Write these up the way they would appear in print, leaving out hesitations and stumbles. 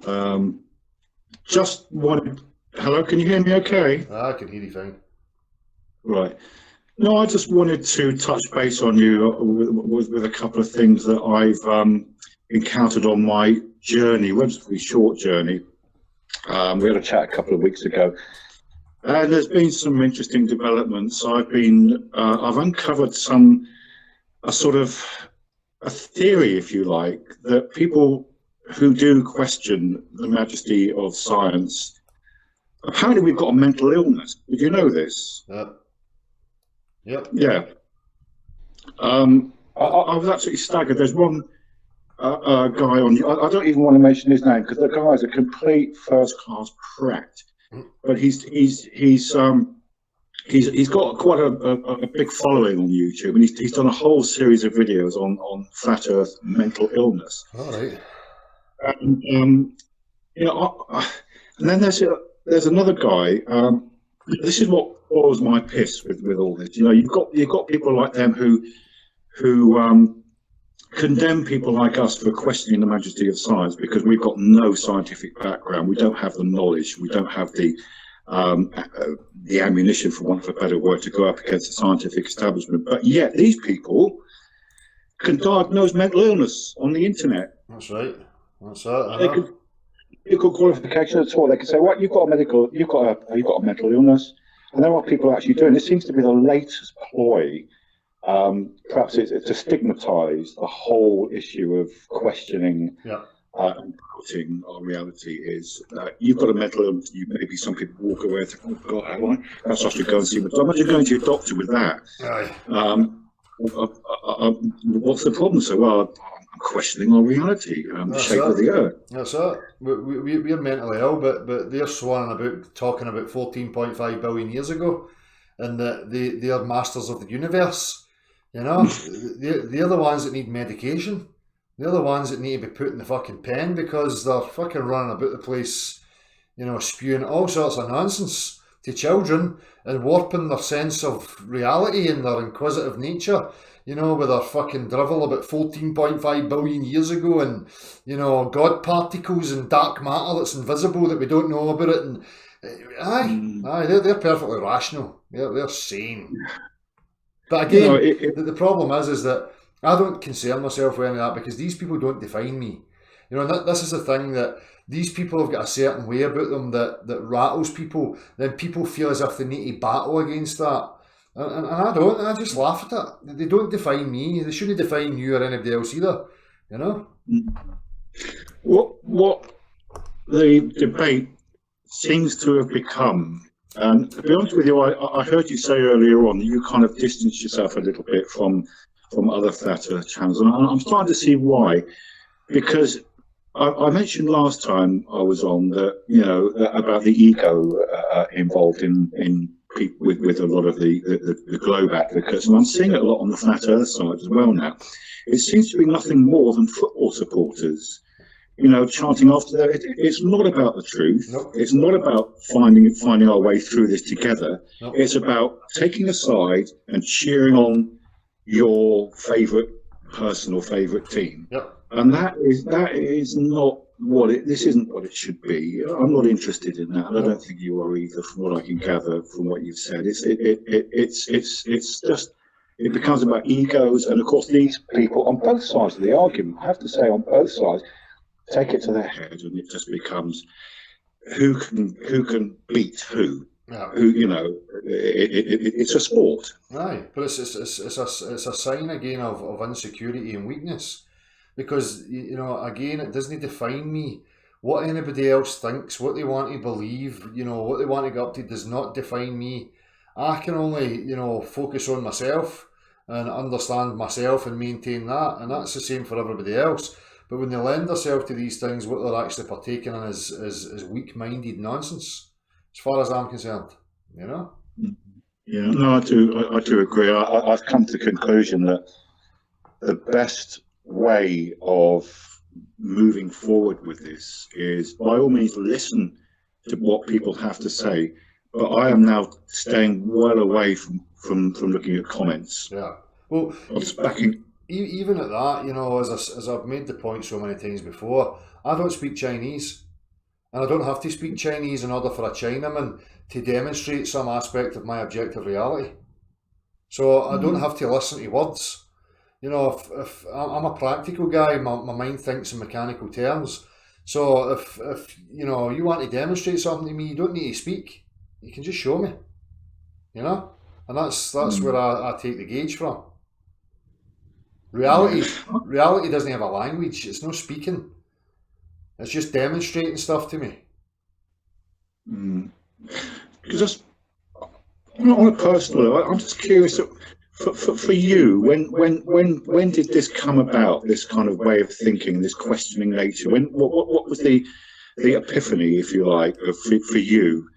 Um, just wanted. Hello, can you hear me? Okay. I can hear you fine. Right. No, I just wanted to touch base on you with a couple of things that I've encountered on my journey, relatively short journey. We had a chat a couple of weeks ago, and there's been some interesting developments. I've uncovered a sort of a theory, if you like, that people who do question the majesty of science, apparently we've got a mental illness. Did you know this? Yep. Yeah. I was absolutely staggered. There's one guy on. I don't even want to mention his name because the guy is a complete first-class prat. But he's got quite a big following on YouTube, and he's done a whole series of videos on flat Earth mental illness. All right. And and then there's another guy. This is what boils my piss with all this. You've got people like them who condemn people like us for questioning the majesty of science because we've got no scientific background. We don't have the knowledge. We don't have the ammunition, for want of a better word, to go up against the scientific establishment. But yet these people can diagnose mental illness on the internet. That's right. That's that. They could qualification at all. They could say, "What you've got a mental illness," and there are people actually doing. This seems to be the latest ploy. Perhaps it's to stigmatise the whole issue of questioning and doubting our reality. Is you've got a mental illness? Maybe some people walk away and think, "Oh God, have I? Perhaps I should go and see my doctor." Imagine going to your doctor with that. What's the problem? So, well, I'm questioning our reality, the shape of the Earth. That's it. We're mentally ill, but they're swanning about talking about 14.5 billion years ago, and that they are masters of the universe. They're the ones that need medication. They're the ones that need to be put in the fucking pen because they're fucking running about the place, spewing all sorts of nonsense to children and warping their sense of reality and their inquisitive nature, with their fucking drivel about 14.5 billion years ago and, God particles and dark matter that's invisible that we don't know about it. And they're perfectly rational. They're sane. But again, the problem is that I don't concern myself with any of that because these people don't define me. This is the thing, that these people have got a certain way about them that rattles people. Then people feel as if they need to battle against that. And I don't. I just laugh at it. They don't define me. They shouldn't define you or anybody else either. What the debate seems to have become, and to be honest with you, I heard you say earlier on that you kind of distanced yourself a little bit from other flat Earth channels, and I'm starting to see why. Because I mentioned last time I was on that about the ego involved in people with a lot of the globe advocates, and I'm seeing it a lot on the flat Earth side as well now. It seems to be nothing more than football supporters, chanting after that. It's not about the truth. Nope. It's not about finding our way through this together. Nope. It's about taking a side and cheering on your favourite person or favourite team. Yep. And that is not what this isn't what it should be. I'm not interested in that, and I don't think you are either, from what I can gather from what you've said. It becomes about egos, and of course these people on both sides of the argument, I have to say, on both sides, take it to their head, and it just becomes who can beat who. Yeah. It's a sport. Aye, but it's a sign again of insecurity and weakness, because again, it doesn't define me. What anybody else thinks, what they want to believe, what they want to get up to, does not define me. I can only focus on myself and understand myself and maintain that, and that's the same for everybody else. But when they lend themselves to these things, what they're actually partaking in is weak-minded nonsense, as far as I'm concerned. Yeah, no, I do agree. I've come to the conclusion that the best way of moving forward with this is, by all means, listen to what people have to say. But I am now staying well away from looking at comments. Yeah. Well, even at that, as I've made the point so many times before, I don't speak Chinese. and I don't have to speak Chinese in order for a Chinaman to demonstrate some aspect of my objective reality. So I don't have to listen to words. You know, if I'm a practical guy, my mind thinks in mechanical terms. So if you know you want to demonstrate something to me, you don't need to speak. You can just show me. You know, and that's where I take the gauge from. Reality doesn't have a language. It's no speaking. It's just demonstrating stuff to me. Just on a personal level, I'm just curious. For you, when did this come about? This kind of way of thinking, this questioning nature. What was the epiphany, if you like, for you?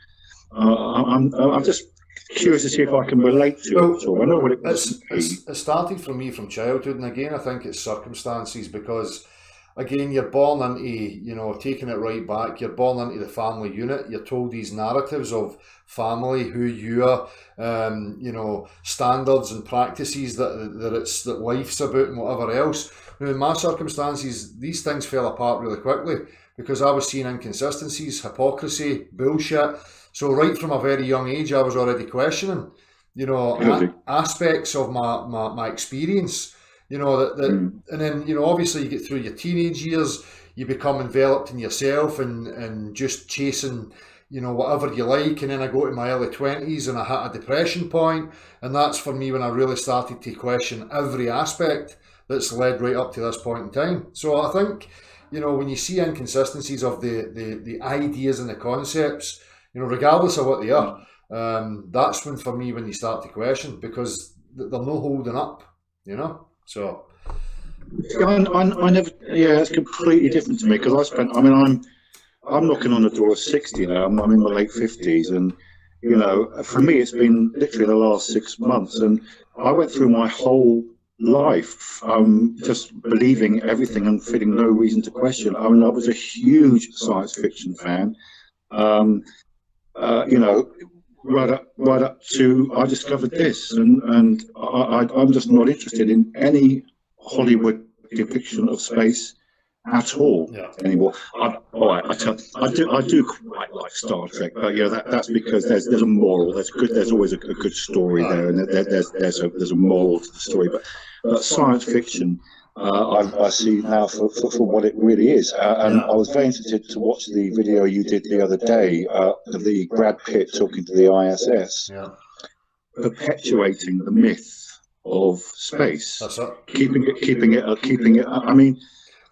I'm just curious to see if I can relate to it. So I know what it was. It started for me from childhood, and again, I think it's circumstances, because again, you're born into, you know, taking it right back, you're born into the family unit, you're told these narratives of family, who you are, you know, standards and practices that life's about and whatever else. Now, in my circumstances, these things fell apart really quickly because I was seeing inconsistencies, hypocrisy, bullshit. So right from a very young age, I was already questioning, you know, aspects of my experience. You know, and then, you know, obviously you get through your teenage years, you become enveloped in yourself and just chasing, you know, whatever you like. And then I go to my early 20s and I hit a depression point, and that's for me when I really started to question every aspect that's led right up to this point in time. So I think, you know, when you see inconsistencies of the ideas and the concepts, you know, regardless of what they are, that's when, for me, when you start to question, because they're no holding up, you know. So, I never. Yeah, it's completely different to me because I'm knocking on the door of 60 now. I'm in my late 50s, and you know, for me, it's been literally the last 6 months, and I went through my whole life just believing everything and feeling no reason to question. I mean, I was a huge science fiction fan. You know, right up to I discovered this, and I'm just not interested in any Hollywood depiction of space at all anymore. I do quite like Star Trek, but yeah, that's because there's a moral. There's always a good story there, and there's a moral to the story. But science fiction, I see now for what it really is. And I was very interested to watch the video you did the other day of the Brad Pitt talking to the ISS, perpetuating the myth of space, keeping it. I mean,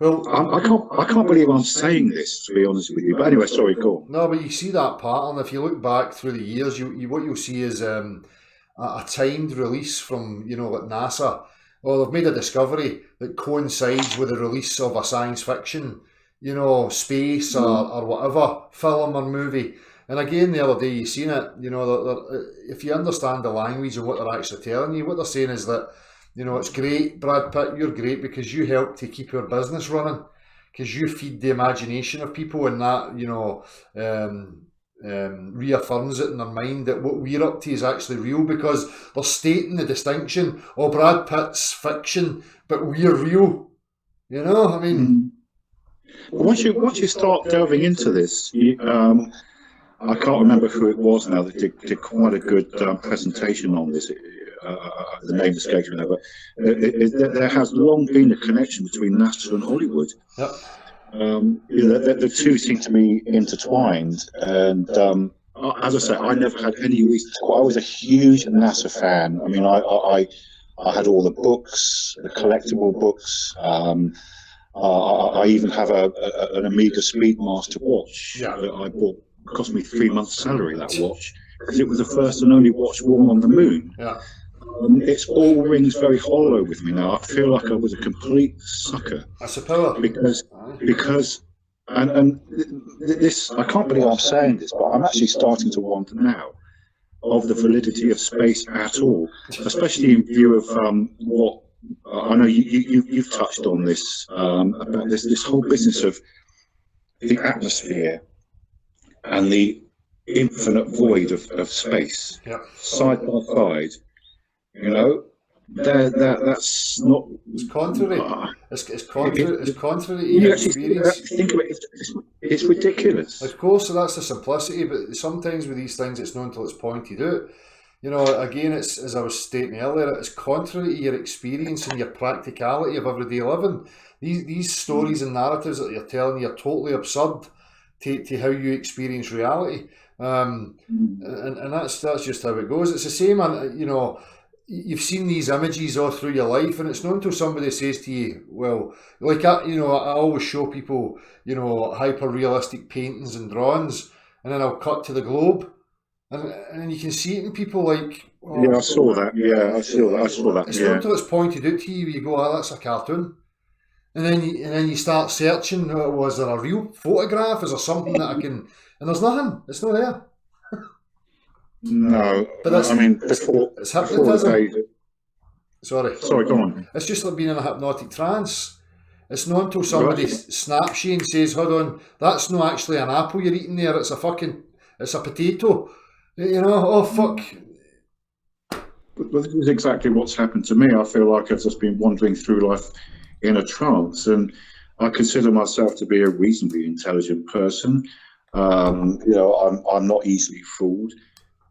well, I can't believe I'm saying this, to be honest with you. But anyway, sorry, go on. No, but you see that pattern. If you look back through the years, what you'll see is a timed release from, you know, like NASA. Well, they've made a discovery that coincides with the release of a science fiction, you know, space or whatever film or movie. And again, the other day you seen it, you know, if you understand the language and what they're actually telling you, what they're saying is that, you know, it's great, Brad Pitt, you're great because you help to keep your business running, because you feed the imagination of people, and that, you know, reaffirms it in their mind that what we're up to is actually real, because they're stating the distinction. Oh, Brad Pitt's fiction, but we're real. You know, I mean, once you start delving into this, I can't remember who it was now that did quite a good presentation on this. The name escapes me now, but there has long been a connection between NASA and Hollywood. Yep. You know, the two seem to be intertwined, and as I say, I never had any reason to. I was a huge NASA fan. I mean, I had all the books, the collectible books. I even have an Amiga Speedmaster watch that I bought. It cost me 3 months' salary, that watch, because it was the first and only watch worn on the moon. Yeah. It all rings very hollow with me now. I feel like I was a complete sucker. I suppose. Because and this, I can't believe I'm saying this, but I'm actually starting to wonder now of the validity of space at all, especially in view of what I know you've touched on this about this whole business of the atmosphere and the infinite void of space, side by side. You know, that's not. It's contrary. It's contrary. It's contrary to You your actually experience. think of it, it's ridiculous. Of course, so that's the simplicity. But sometimes with these things, it's not until it's pointed out. You know, again, it's as I was stating earlier, it's contrary to your experience and your practicality of everyday living. These stories and narratives that you're telling you are totally absurd to how you experience reality. And that's just how it goes. It's the same, and you know, you've seen these images all through your life, and it's not until somebody says to you, well, like you know, I always show people, you know, hyper realistic paintings and drawings, and then I'll cut to the globe, and you can see it in people like, oh, Yeah, I saw that. Yeah, I saw that. I saw that. it's not Yeah. until it's pointed out to you, you go, oh, that's a cartoon. And then you start searching, was there a real photograph? Is there something that I can... And there's nothing. It's not there. No, But that's, I mean before it's the hypnotism. days. Sorry. Sorry, go on. It's just like being in a hypnotic trance. It's not until somebody snaps you and says, hold on, that's not actually an apple you're eating there, it's a potato. You know, oh fuck. Well, this is exactly what's happened to me. I feel like I've just been wandering through life in a trance, and I consider myself to be a reasonably intelligent person. You know, I'm not easily fooled.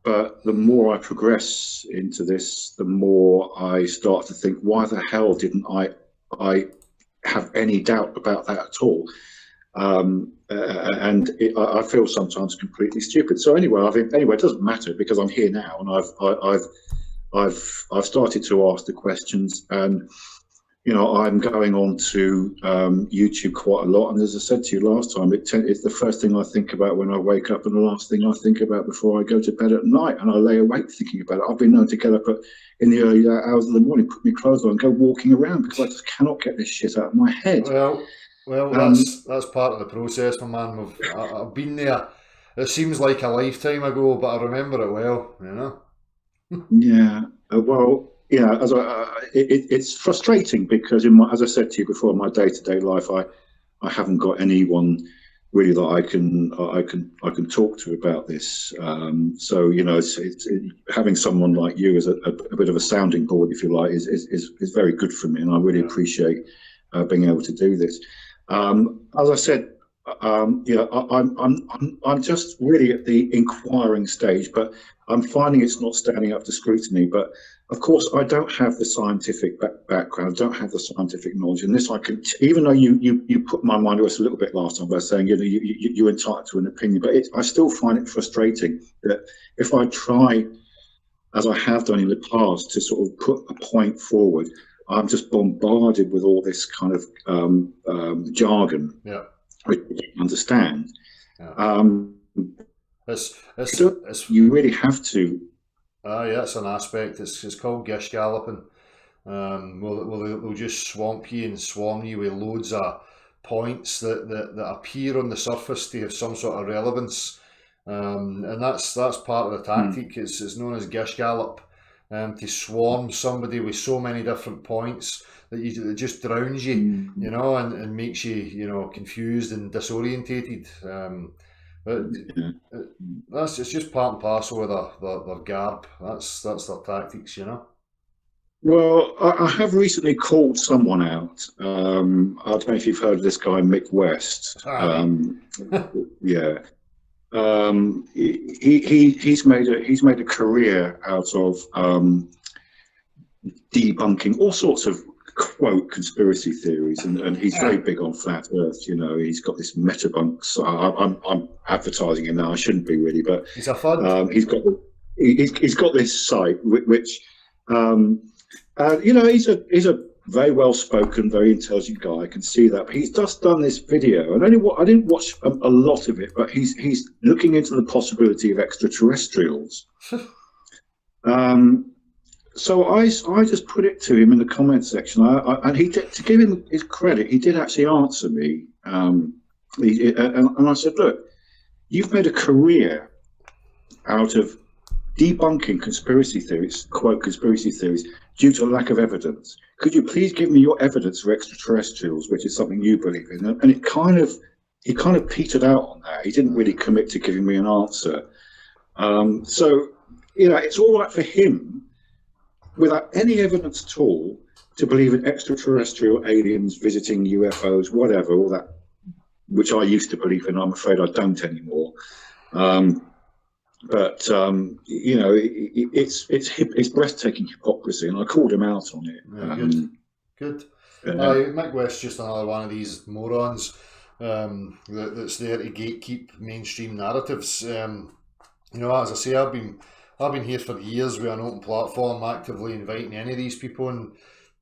But the more I progress into this, the more I start to think, why the hell didn't I have any doubt about that at all? I feel sometimes completely stupid. So anyway, it doesn't matter because I'm here now, and I've started to ask the questions, and you know, I'm going on to YouTube quite a lot, and as I said to you last time, it's the first thing I think about when I wake up, and the last thing I think about before I go to bed at night, and I lay awake thinking about it. I've been known to get up in the early hours of the morning, put my clothes on, and go walking around because I just cannot get this shit out of my head. Well, that's part of the process, my man. I've been there. It seems like a lifetime ago, but I remember it well. You know. Yeah. Well. Yeah, it's frustrating because as I said to you before, in my day-to-day life, I haven't got anyone really that I can talk to about this. So you know, it's having someone like you as a bit of a sounding board, if you like, is very good for me, and I really appreciate being able to do this. As I said, yeah, I'm just really at the inquiring stage, but I'm finding it's not standing up to scrutiny. But of course, I don't have the scientific background. I don't have the scientific knowledge, and this I can. Even though you put my mind to us a little bit last time by saying you're entitled to an opinion, but I still find it frustrating that if I try, as I have done in the past, to sort of put a point forward, I'm just bombarded with all this kind of jargon. Yeah. Which you don't understand. Yeah. You really have to. Yeah, it's an aspect. It's called gish galloping. They'll just swamp you and swarm you with loads of points that appear on the surface to have some sort of relevance, and that's part of the tactic. It's known as gish gallop, to swarm somebody with so many different points that it just drowns you, you know, and makes you, you know, confused and disorientated. But it's just part and parcel of their garb. That's their tactics, you know. Well, I have recently called someone out. I don't know if you've heard of this guy, Mick West. Yeah. He's made a career out of debunking all sorts of quote conspiracy theories, and he's very big on flat Earth. You know, he's got this Metabunks. I'm advertising him now. I shouldn't be really, but he's a fun. He's got this site which you know, he's a very well spoken, very intelligent guy. I can see that. But he's just done this video, and I didn't watch a lot of it, but he's looking into the possibility of extraterrestrials. So I just put it to him in the comment section, and he did, to give him his credit, he did actually answer me. And I said, look, you've made a career out of debunking conspiracy theories, quote conspiracy theories, due to a lack of evidence. Could you please give me your evidence for extraterrestrials, which is something you believe in? And he kind of petered out on that. He didn't really commit to giving me an answer. So, you know, it's all right for him without any evidence at all to believe in extraterrestrial aliens visiting UFOs, whatever, all that, which I used to believe in. I'm afraid I don't anymore. But you know, it's breathtaking hypocrisy, and I called him out on it. Yeah, good. Mick West's just another one of these morons that's there to gatekeep mainstream narratives. You know, as I say, I've been here for years with an open platform, actively inviting any of these people, and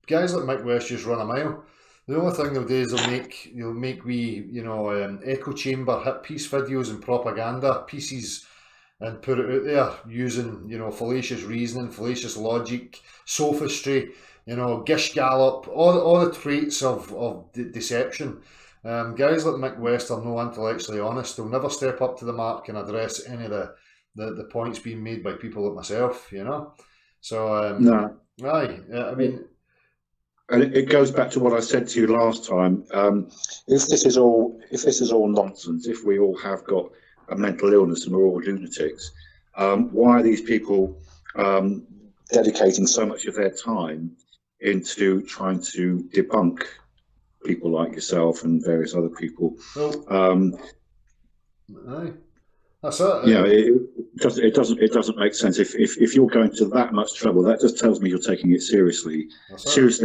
guys like Mick West just run a mile. The only thing they'll do is they'll make echo chamber hit piece videos and propaganda pieces and put it out there using, you know, fallacious reasoning, fallacious logic, sophistry, you know, gish gallop, all the traits of deception. Guys like Mick West are no intellectually honest. They'll never step up to the mark and address any of the points being made by people like myself, you know. So no, I mean, and it goes back to what I said to you last time. If this is all nonsense, if we all have got a mental illness and we're all lunatics, why are these people dedicating so much of their time into trying to debunk people like yourself and various other people? That's it. Yeah, it doesn't make sense. If you're going to that much trouble, that just tells me you're taking it seriously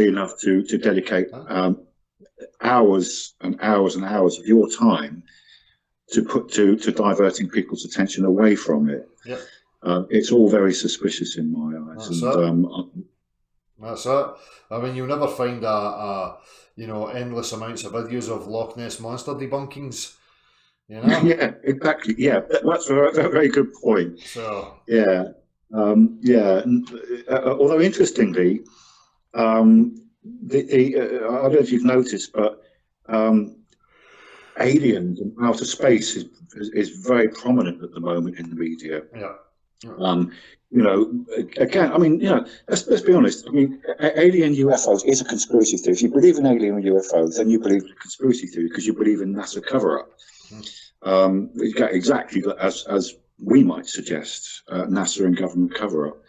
enough to dedicate hours and hours and hours of your time to diverting people's attention away from it. Yep. It's all very suspicious in my eyes. That's it. I mean, you'll never find endless amounts of videos of Loch Ness monster debunkings. You know? Yeah, exactly. Yeah, that's a very good point. So yeah. Although interestingly, I don't know if you've noticed, but aliens and outer space is very prominent at the moment in the media. Yeah. You know, again, I mean, you know, let's be honest. I mean, alien UFOs is a conspiracy theory. If you believe in alien UFOs, then you believe in a conspiracy theory because you believe in NASA cover-up. Exactly as we might suggest, NASA and government cover-up.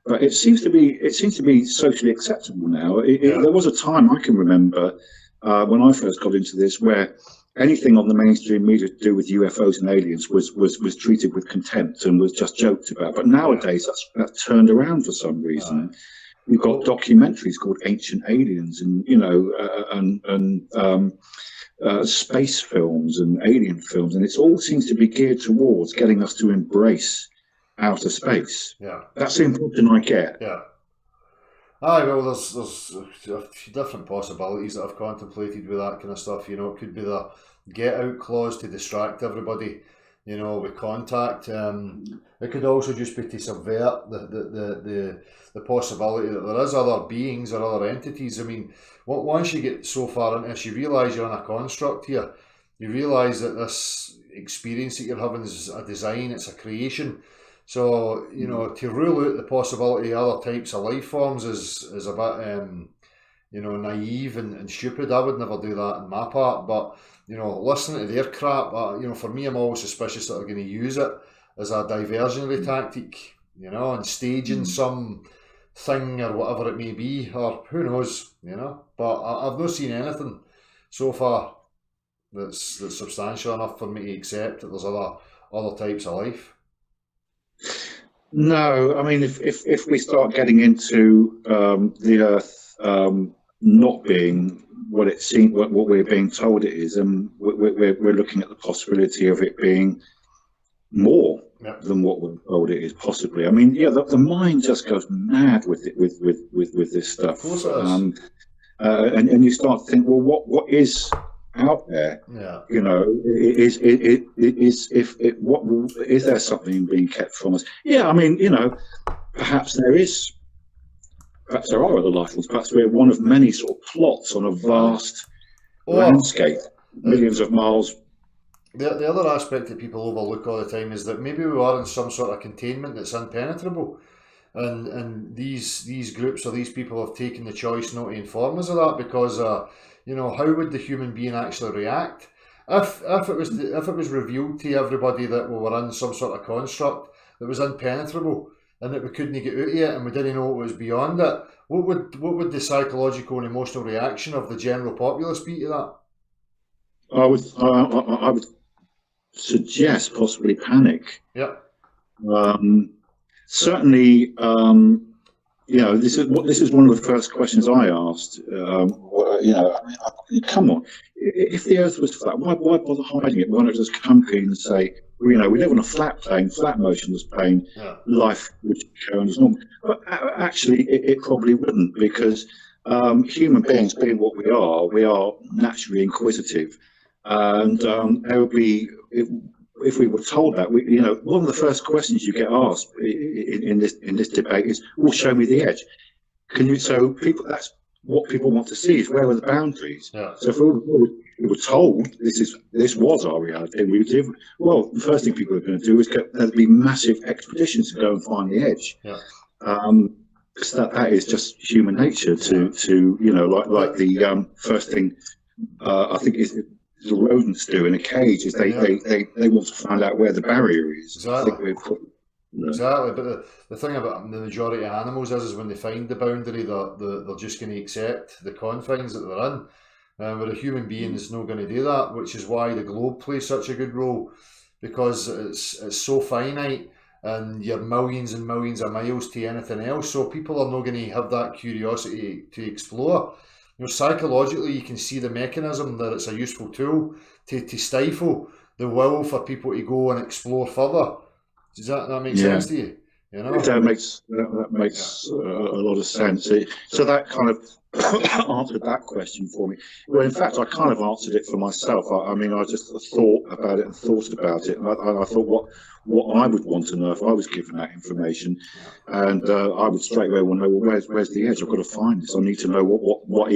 But it seems to be socially acceptable now. There was a time I can remember when I first got into this where anything on the mainstream media to do with UFOs and aliens was treated with contempt and was just joked about. But nowadays that's turned around for some reason. You've got documentaries called Ancient Aliens, and you know, space films and alien films, and it all seems to be geared towards getting us to embrace outer space. Yeah, that's the impression I get. Yeah. Well, there's different possibilities that I've contemplated with that kind of stuff. You know, it could be the get out clause to distract everybody, you know, with contact. It could also just be to subvert the possibility that there is other beings or other entities. I mean, once you get so far into this, you realise you're in a construct here. You realise that this experience that you're having is a design, it's a creation. So, you know, to rule out the possibility of other types of life forms is a bit, you know, naive and stupid. I would never do that on my part. But, you know, listening to their crap, you know, for me, I'm always suspicious that they're going to use it as a diversionary tactic, you know, and staging some thing or whatever it may be, or who knows, you know. But I've not seen anything so far that's substantial enough for me to accept that there's other types of life. No, I mean, if we start getting into the Earth not being what it seems, what we're being told it is, and we're looking at the possibility of it being more than what we're told it is, possibly. I mean, yeah, the mind just goes mad with it, with this stuff. Of course it is. And you start to think, well, what is out there? Yeah. You know, is there something being kept from us? Yeah, I mean, you know, perhaps there are other life forms. Perhaps we're one of many sort of plots on a vast landscape, millions of miles. The other aspect that people overlook all the time is that maybe we are in some sort of containment that's impenetrable, and these groups or these people have taken the choice not to inform us of that because you know, how would the human being actually react if it was revealed to everybody that we were in some sort of construct that was impenetrable? and that we couldn't get out of it, and we didn't know what was beyond it. What would the psychological and emotional reaction of the general populace be to that? I would suggest possibly panic. Yeah. Certainly, this is one of the first questions I asked. Come on, if the Earth was flat, why bother hiding it? Why not just come clean and say, we live on a flat plane, flat motionless plane, life would go on as normal. But actually, it probably wouldn't, because human beings, being what we are naturally inquisitive, and there would be. If we were told that, one of the first questions you get asked in this debate is, "Well, show me the edge." So that's what people want to see, is where are the boundaries. Yeah. So if we were told this was our reality, and we did, well, the first thing people are going to do is there'd be massive expeditions to go and find the edge. Yeah. Because that is just human nature to like the first thing I think is. The rodents do in a cage is they want to find out where the barrier is. Exactly. Exactly, but the thing about the majority of animals is when they find the boundary, they're just going to accept the confines that they're in. Where a human being is not going to do that, which is why the globe plays such a good role, because it's so finite and you're millions and millions of miles to anything else. So people are not going to have that curiosity to explore. Psychologically, you can see the mechanism that it's a useful tool to stifle the will for people to go and explore further. Does that make sense to you? That makes a lot of sense. So that kind of answered that question for me. Well, in fact, I kind of answered it for myself. I just thought about it, and I thought what I would want to know if I was given that information, and I would straight away want to know, well, where's the edge? I've got to find this. I need to know what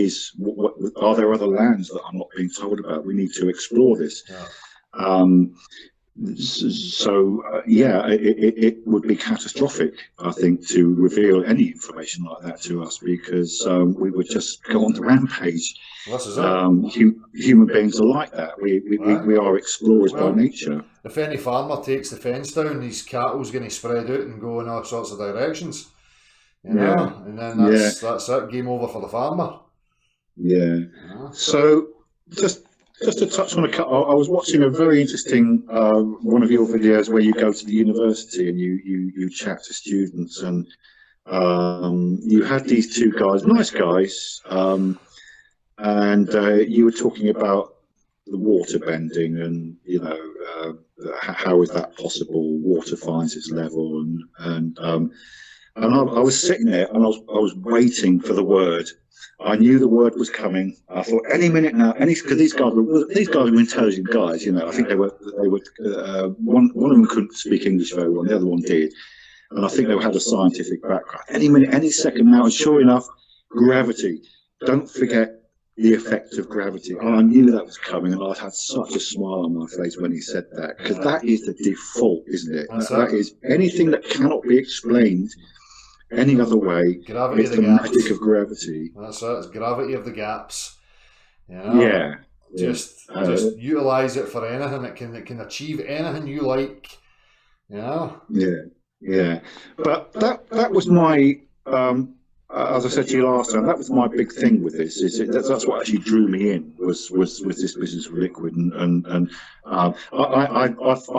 are there other lands that I'm not being told about? We need to explore this. Yeah. It would be catastrophic, I think, to reveal any information like that to us, because we would just go on the rampage. Human beings are like that. We are explorers by nature. If any farmer takes the fence down, his cattle's going to spread out and go in all sorts of directions. And then that's it. Game over for the farmer. Yeah. So just to touch on I was watching a very interesting one of your videos where you go to the university and you chat to students, and you had these two guys, nice guys, and you were talking about the water bending, and how is that possible? Water finds its level, and I was sitting there and I was waiting for the word. I knew the word was coming. I thought any minute now, because these guys were intelligent guys. I think they were. One of them couldn't speak English very well, the other one did, and I think they had a scientific background. Any minute, any second now, and sure enough, gravity. Don't forget the effect of gravity. And I knew that was coming, and I had such a smile on my face when he said that, because that is the default, isn't it? That is anything that cannot be explained any other way. Gravity it's the magic of gravity. That's it. It's gravity of the gaps. Just utilize it for anything. It can achieve anything you like. Yeah. But that was my as I said to you last time, that was my big thing with this. That's what actually drew me in was this business with liquid, and I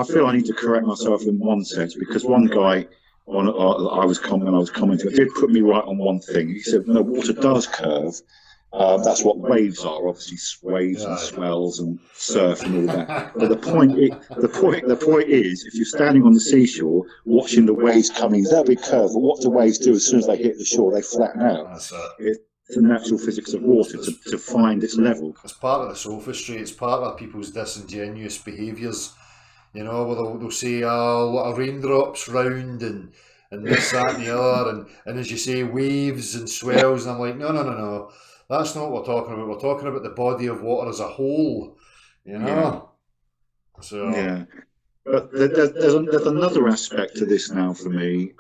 feel I need to correct myself in one sense, because one guy I was commenting did put me right on one thing. He said, "No, water does curve. That's what waves are, obviously waves and swells and surf and all that. But the point is, if you're standing on the seashore watching the waves coming, they'll be curved. But what do waves do as soon as they hit the shore? They flatten out. It's the natural physics of water to find its level. It's part of the sophistry. It's part of people's disingenuous behaviours. Where they'll say, "Oh, raindrops round and this, that, and the other," and as you say, waves and swells. And I'm like, no. That's not what we're talking about. We're talking about the body of water as a whole, So but there's another aspect to this now for me,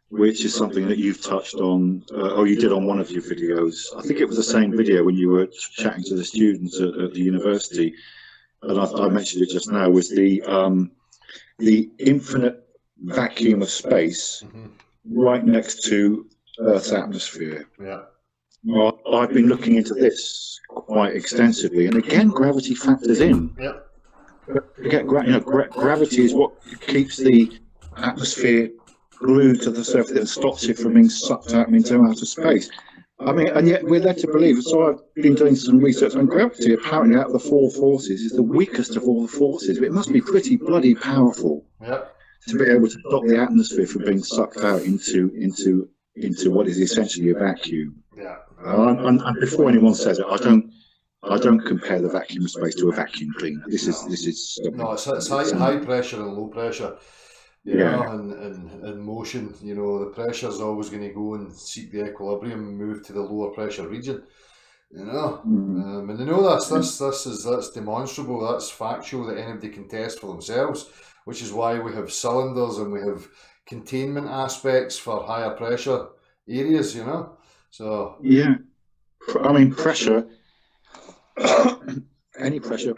which is something that you've touched on, or you did on one of your videos. I think it was the same video when you were chatting to the students at the university, and I mentioned it just now. Was the infinite vacuum of space Mhm. right next to Earth's atmosphere. Yeah. Well, I've been looking into this quite extensively, and again, gravity factors in. Yeah. Forget gravity is what keeps the atmosphere glued to the surface and stops it from being sucked out into outer space. I mean, and yet we're led to believe. So I've been doing some research on gravity. Apparently, out of the four forces, is the weakest of all the forces. But it must be pretty bloody powerful Yeah. to be able to stop the atmosphere from being sucked out into what is essentially a vacuum. Yeah. And before anyone says it, I don't compare the vacuum of space to a vacuum cleaner. This is No, it's high pressure and low pressure. You Yeah. know, and motion, you know, the pressure's always going to go and seek the equilibrium, move to the lower pressure region. You know, and they know that's demonstrable, that's factual, that anybody can test for themselves, which is why we have cylinders and we have containment aspects for higher pressure areas. You know, so Yeah. I mean, pressure, any pressure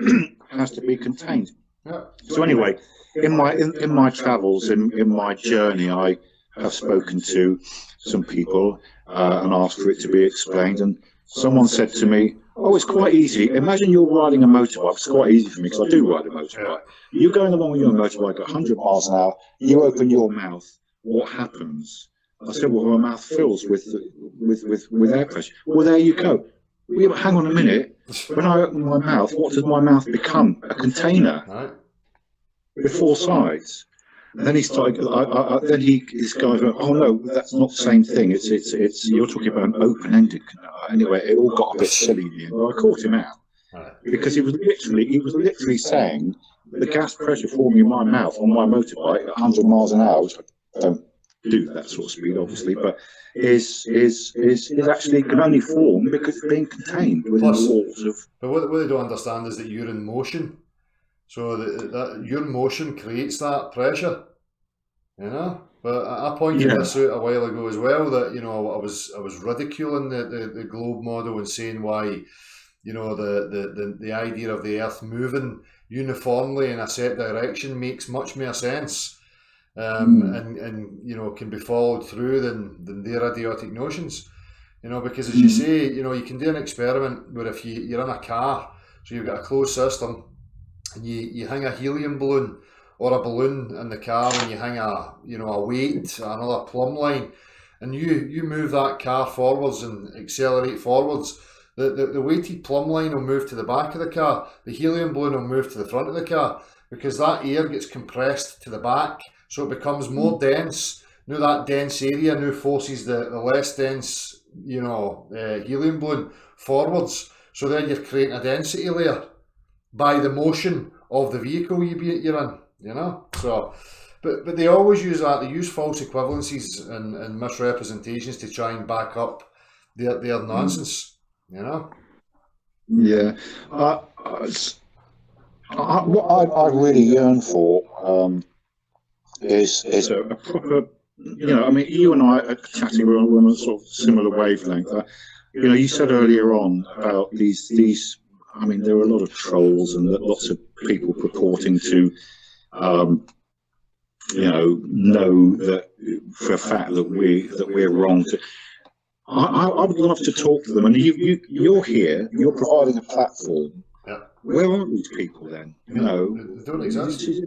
has to be contained. yeah, So anyway, in my travels, in my journey, I have spoken to some people and asked for it to be explained. And someone said to me, "Oh, it's quite easy. Imagine you're riding a motorbike. It's quite easy for me because I do ride a motorbike. You're going along with your motorbike at 100 miles an hour. You open your mouth. What happens?" I said, "Well, my mouth fills with air pressure." "Well, there you go." "Well, hang on a minute. When I open my mouth, what does my mouth become? A container right, with four sides." And then he started. This guy went, "Oh no, that's not the same thing. It's you're talking about an open-ended." Anyway, it all got a bit silly in the end. But I caught him out right, because he was literally saying the gas pressure forming in my mouth on my motorbike at 100 miles an hour, which I don't do that sort of speed, obviously, but is actually can only form because it's being contained within Plus- the walls of. but what they don't understand is that you're in motion, so that your motion creates that pressure. You know, but I pointed Yeah. this out a while ago as well, that, you know, I was ridiculing the globe model and saying why, you know, the idea of the Earth moving uniformly in a set direction makes much more sense, and you know, can be followed through than their idiotic notions. You know, because as you say, you know, you can do an experiment where if you're in a car, so you've got a closed system, and you hang a helium balloon or a balloon in the car, and you hang a weight, another plumb line, and you move that car forwards and accelerate forwards. The weighted plumb line will move to the back of the car. The helium balloon will move to the front of the car because that air gets compressed to the back, so it becomes more dense. Now that dense area now forces the less dense, you know, helium balloon forwards. So then you're creating a density layer by the motion of the vehicle you're in, you know. So, but they always use that. They use false equivalencies and misrepresentations to try and back up their nonsense, you know. Yeah. What I really yearn for is a proper, you know, I mean, you and I are chatting, we're on a sort of similar wavelength. You know, you said earlier on about these. I mean, there are a lot of trolls and lots of people purporting to, you know that for a fact that we're wrong. I would love to talk to them, and you're here. You're providing a platform. Yeah. Where are these people then? You know, They don't exist.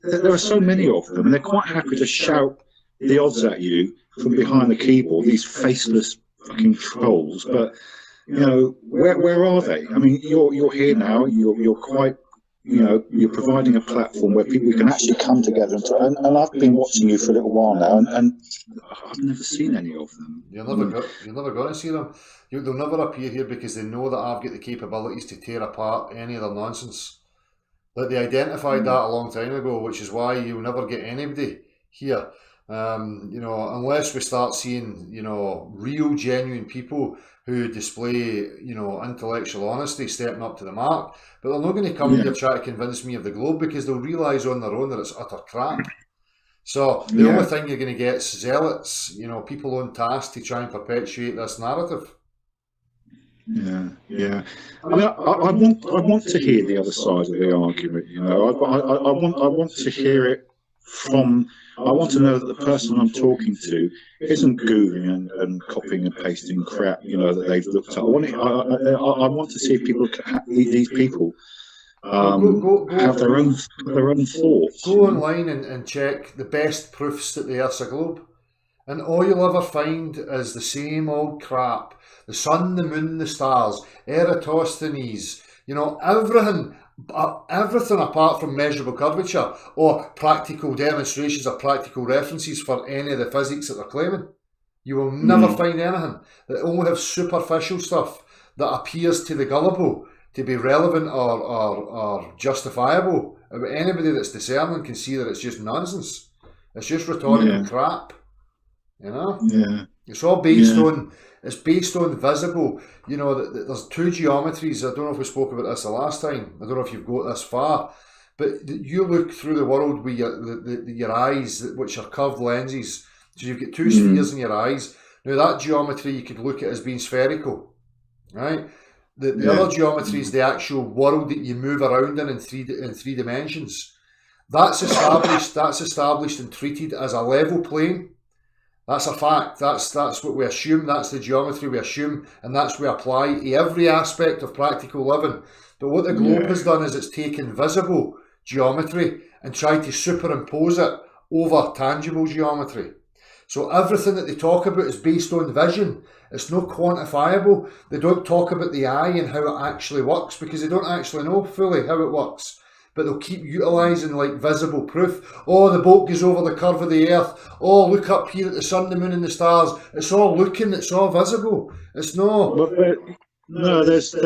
there are so many of them, and they're quite happy to shout the odds at you from behind the keyboard. These faceless fucking trolls. But you know, where are they? I mean, you're here now. You're quite. You know, you're providing a platform where people can actually come together and I've been watching you for a little while now, and I've never seen any of them. You're never going to see them. They'll never appear here because they know that I've got the capabilities to tear apart any of their nonsense. Like, they identified that a long time ago, which is why you'll never get anybody here. You know, unless we start seeing, you know, real, genuine people who display, you know, intellectual honesty, stepping up to the mark. But they're not going to come here try to convince me of the globe, because they'll realise on their own that it's utter crap. So the only thing you're going to get is zealots, you know, people on task to try and perpetuate this narrative. Yeah. I mean, I want to hear the other side of the argument. You know, I want to hear it from. I want to know that the person I'm talking to isn't googling and copying and pasting crap, that they've looked at. I want to see if these people have their own thoughts. Go online and check the best proofs that the Earth's a globe. And all you'll ever find is the same old crap. The sun, the moon, the stars, Eratosthenes, everything apart from measurable curvature or practical demonstrations or practical references for any of the physics that they're claiming. You will never find anything. They only have superficial stuff that appears to the gullible to be relevant or justifiable. Anybody that's discerning can see that it's just nonsense. It's just rhetorical crap. Yeah. It's all based on. It's based on visible. There's two geometries. I don't know if we spoke about this the last time. I don't know if you've got this far, but you look through the world with your eyes, which are curved lenses. So you've got two spheres in your eyes. Now that geometry you could look at as being spherical, right? The other geometry is the actual world that you move around in three dimensions. That's established. That's established and treated as a level plane. That's a fact. That's what we assume. That's the geometry we assume, and that's we apply to every aspect of practical living. But what the globe has done is it's taken visible geometry and tried to superimpose it over tangible geometry. So everything that they talk about is based on vision. It's not quantifiable. They don't talk about the eye and how it actually works because they don't actually know fully how it works. But they'll keep utilising visible proof. Oh, the boat goes over the curve of the earth. Oh, look up here at the sun, the moon and the stars. It's all looking, it's all visible. It's not. No, there's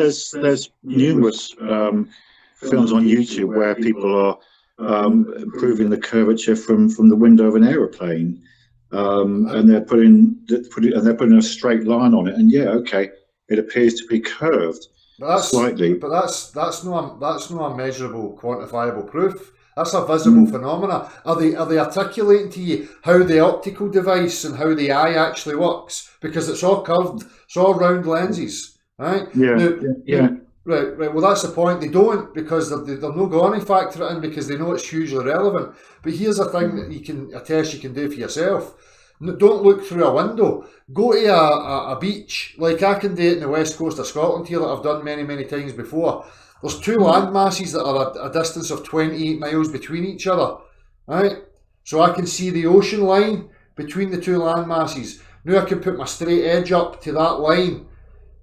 numerous films on YouTube where people are improving the curvature from the window of an aeroplane. And they're putting a straight line on it. And it appears to be curved. Slightly, but that's not a measurable, quantifiable proof. That's a visible phenomena. Are they articulating to you how the optical device and how the eye actually works? Because it's all curved, it's all round lenses, right? Right. Well, that's the point. They don't because they're not going to factor it in because they know it's hugely relevant. But here's a thing a test you can do for yourself. Don't look through a window. Go to a beach, like I can do it in the west coast of Scotland here that I've done many, many times before. There's two land masses that are a distance of 28 miles between each other, right? So I can see the ocean line between the two land masses. Now I can put my straight edge up to that line.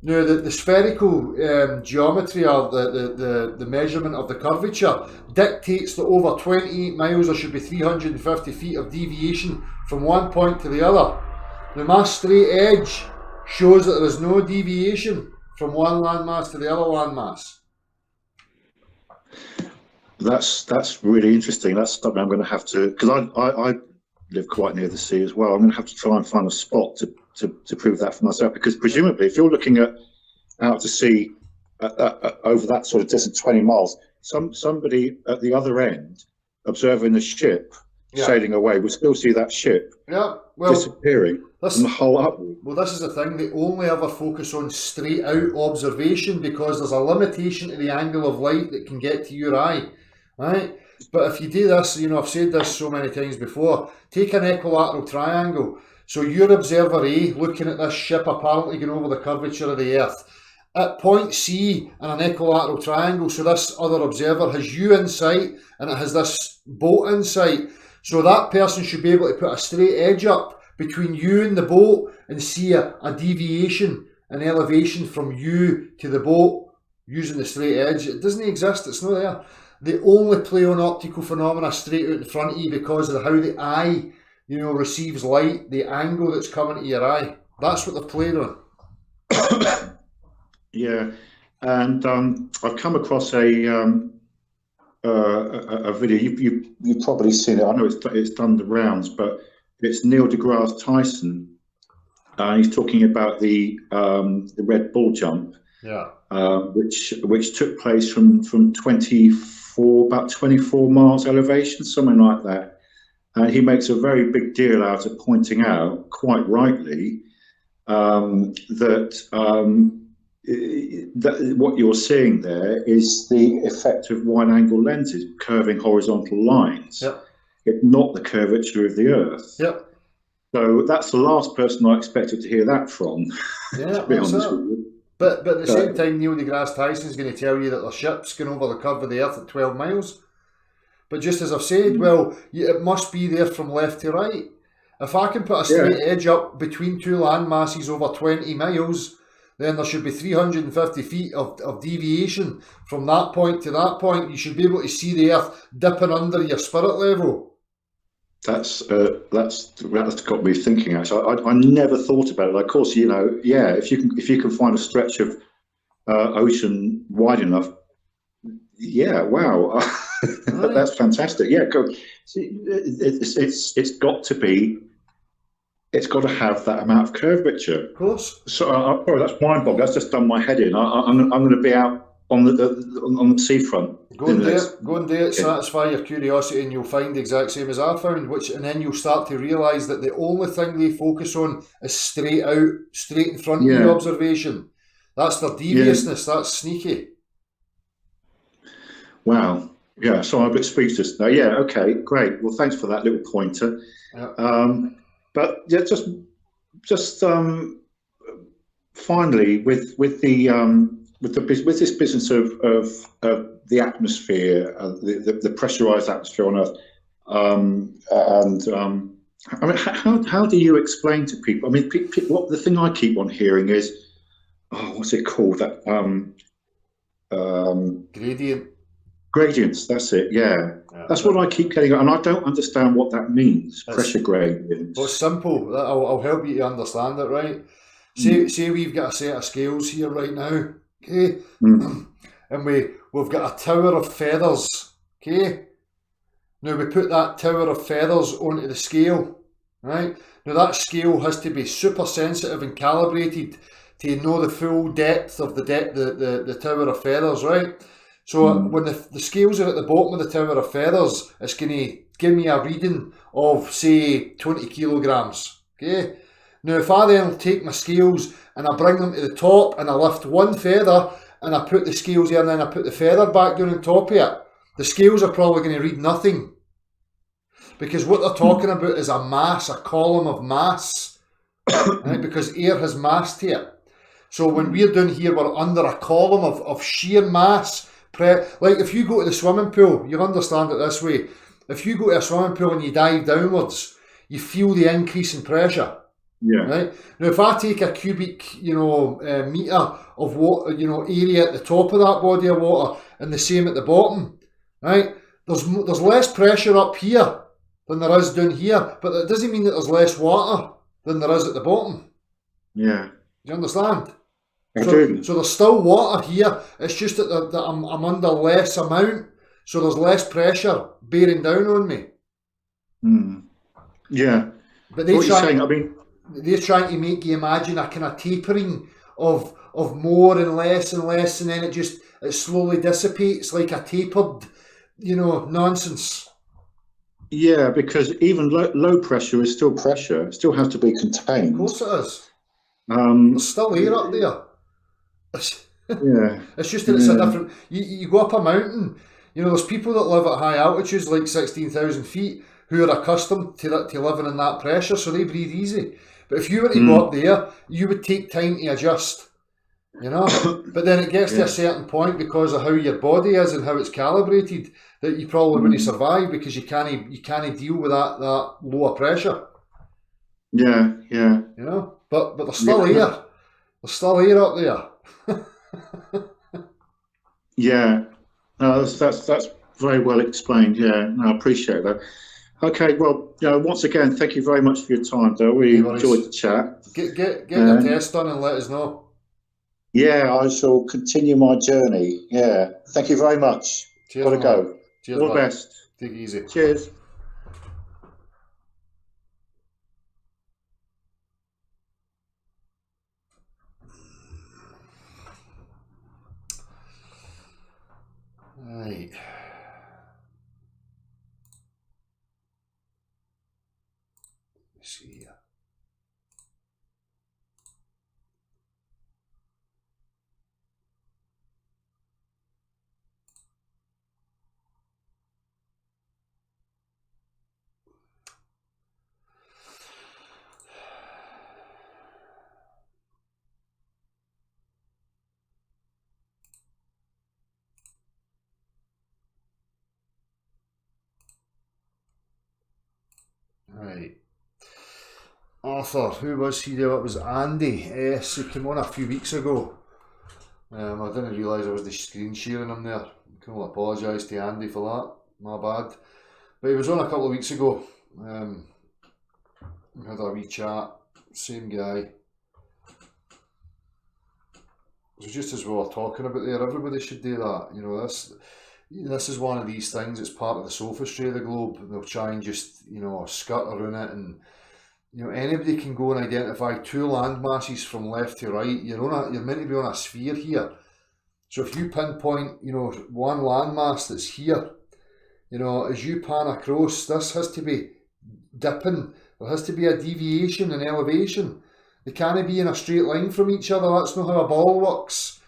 Now the spherical geometry or the measurement of the curvature dictates that over 28 miles there should be 350 feet of deviation from one point to the other. Now my straight edge shows that there is no deviation from one landmass to the other landmass. That's really interesting. That's something I'm going to have to, because I live quite near the sea as well. I'm going to have to try and find a spot to prove that for myself, because presumably if you're looking out to sea over that sort of distance, 20 miles, somebody at the other end observing the ship sailing away will still see that ship disappearing from the hull upward. Well, this is the thing, they only ever focus on straight out observation because there's a limitation to the angle of light that can get to your eye, right? But if you do this, I've said this so many times before, take an equilateral triangle. So you're observer A looking at this ship apparently going over the curvature of the earth. At point C in an equilateral triangle, so this other observer has you in sight and it has this boat in sight. So that person should be able to put a straight edge up between you and the boat and see a deviation, an elevation from you to the boat using the straight edge. It doesn't exist, it's not there. They only play on optical phenomena straight out in front of you because of how the eye receives light, the angle that's coming to your eye. That's what they're playing on. Yeah, and I've come across a video. You've probably seen it. I know it's done the rounds, but it's Neil deGrasse Tyson. He's talking about the Red Bull jump, which took place from about 24 miles elevation, something like that. And he makes a very big deal out of pointing out, quite rightly, that what you're seeing there is the effect of wide-angle lenses curving horizontal lines. Yep. not the curvature of the Earth. Yep. So that's the last person I expected to hear that from, Yeah, to be that's honest it. with you. But at the same time, Neil deGrasse Tyson's going to tell you that their ship's going over the curve of the Earth at 12 miles. But just as I've said, well, it must be there from left to right. If I can put a straight edge up between two land masses over 20 miles, then there should be 350 feet of deviation from that point to that point. You should be able to see the Earth dipping under your spirit level. That's got me thinking. Actually, I never thought about it. Of course, if you can find a stretch of ocean wide enough, yeah, wow, Right. that's fantastic. Yeah, it's got to be. It's got to have that amount of curvature. Of course. So, that's mind-boggling. That's just done my head in. I'm going to be out on the seafront. Go and do it, satisfy your curiosity, and you'll find the exact same as I found, and then you'll start to realise that the only thing they focus on is straight in front of you observation. That's their deviousness, that's sneaky. Wow. Yeah, so I'm a bit speechless now. Yeah, okay, great. Well, thanks for that little pointer. Yeah. But yeah, just finally with this business of the atmosphere, the pressurized atmosphere on Earth, I mean, how do you explain to people? I mean, what the thing I keep on hearing is, what's it called? That gradients. That's it. Yeah. That's what I keep getting, and I don't understand what that means. Pressure gradients. Well, it's simple. I'll help you to understand it, right? Say we've got a set of scales here right now, okay, and we've got a tower of feathers, okay. Now we put that tower of feathers onto the scale, right? Now that scale has to be super sensitive and calibrated to know the full depth of the tower of feathers, right? So when the scales are at the bottom of the tower of feathers, it's going to give me a reading of, say, 20 kilograms, okay? Now, if I then take my scales and I bring them to the top and I lift one feather and I put the scales there and then I put the feather back down on top of it, the scales are probably going to read nothing. Because what they're talking about is a mass, a column of mass, right? Because air has mass to it. So when we're down here, we're under a column of sheer mass. Like if you go to the swimming pool, you'll understand it this way. If you go to a swimming pool and you dive downwards, you feel the increase in pressure. Yeah. Right. Now, if I take a cubic, meter of water, area at the top of that body of water, and the same at the bottom, right? There's less pressure up here than there is down here, but that doesn't mean that there's less water than there is at the bottom. Yeah. Do you understand? I do. So there's still water here. It's just that I'm under less amount, so there's less pressure bearing down on me. Yeah. But what you're saying, I mean, they're trying to make you imagine a kind of tapering of more and less, and then it slowly dissipates like a tapered, nonsense. Yeah, because even low pressure is still pressure. It still has to be contained. Of course it is. There's still air up there. Yeah. It's just that it's a different. You go up a mountain. There's people that live at high altitudes, like 16,000 feet, who are accustomed to living in that pressure, so they breathe easy. But if you were to go up there, you would take time to adjust. But then it gets to a certain point because of how your body is and how it's calibrated that you probably wouldn't survive because you can't deal with that lower pressure. Yeah. But there's still air. There's still air up there. Yeah. No, that's very well explained. Yeah. No, I appreciate that. Okay, well, once again, thank you very much for your time, Dale. We enjoyed the chat. Get your test done and let us know. Yeah, I shall continue my journey. Yeah. Thank you very much. Cheers, Gotta go. Cheers, all the best. Take it easy. Cheers. Right. Let's see here. Arthur, who was he there? It was Andy S, who came on a few weeks ago. I didn't realise I was the screen sharing him there. I can only apologise to Andy for that, my bad. But he was on a couple of weeks ago. We had a wee chat, same guy. So just as we were talking about there, everybody should do that. You know, this is one of these things. It's part of the sophistry of the globe. They'll try and just, you know, skirt around it, and you know, anybody can go and identify two land masses from left to right. You're meant to be on a sphere here. So if you pinpoint, you know, one landmass that's here, you know, as you pan across, this has to be dipping. There has to be a deviation in elevation. They can't be in a straight line from each other. That's not how a ball works.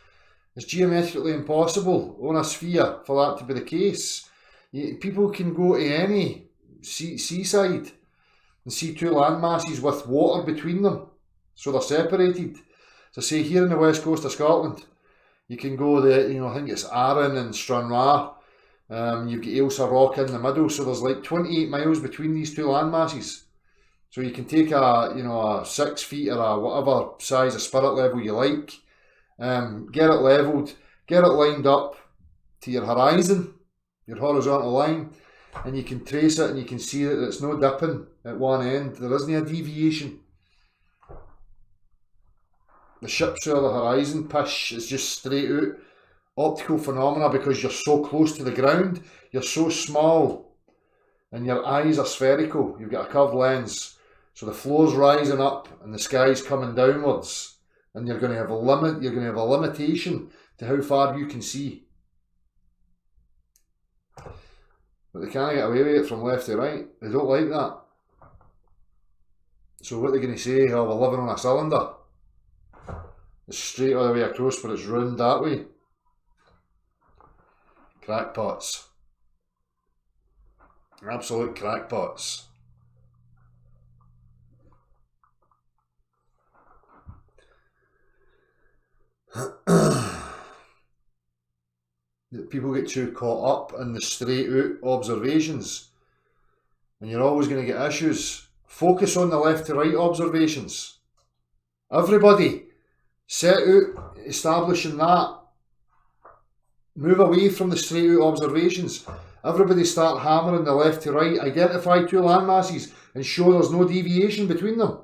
It's geometrically impossible on a sphere for that to be the case. People can go to any seaside and see two land masses with water between them, so they're separated. So say here in the west coast of Scotland, you can go there, you know, I think it's Arran and Stranraer. You've got Ailsa Rock in the middle, so there's like 28 miles between these two land masses. So you can take a 6 feet or a whatever size of spirit level you like, get it levelled, get it lined up to your horizon, your horizontal line, and you can trace it and you can see that it's no dipping at one end. There isn't a deviation. The ships are the horizon pish is just straight out. Optical phenomena, because you're so close to the ground, you're so small, and your eyes are spherical. You've got a curved lens. So the floor's rising up and the sky's coming downwards, and you're going to have a limit. You're going to have a limitation to how far you can see. But they can't get away with it from left to right. They don't like that. So what they're going to say? Oh, we're living on a cylinder. It's straight all the way across, but it's round that way. Crackpots. Absolute crackpots. People get too caught up in the straight out observations, and you're always going to get issues. Focus on the left to right observations. Everybody set out establishing that. Move away from the straight out observations. Everybody start hammering the left to right. Identify two land masses and show there's no deviation between them.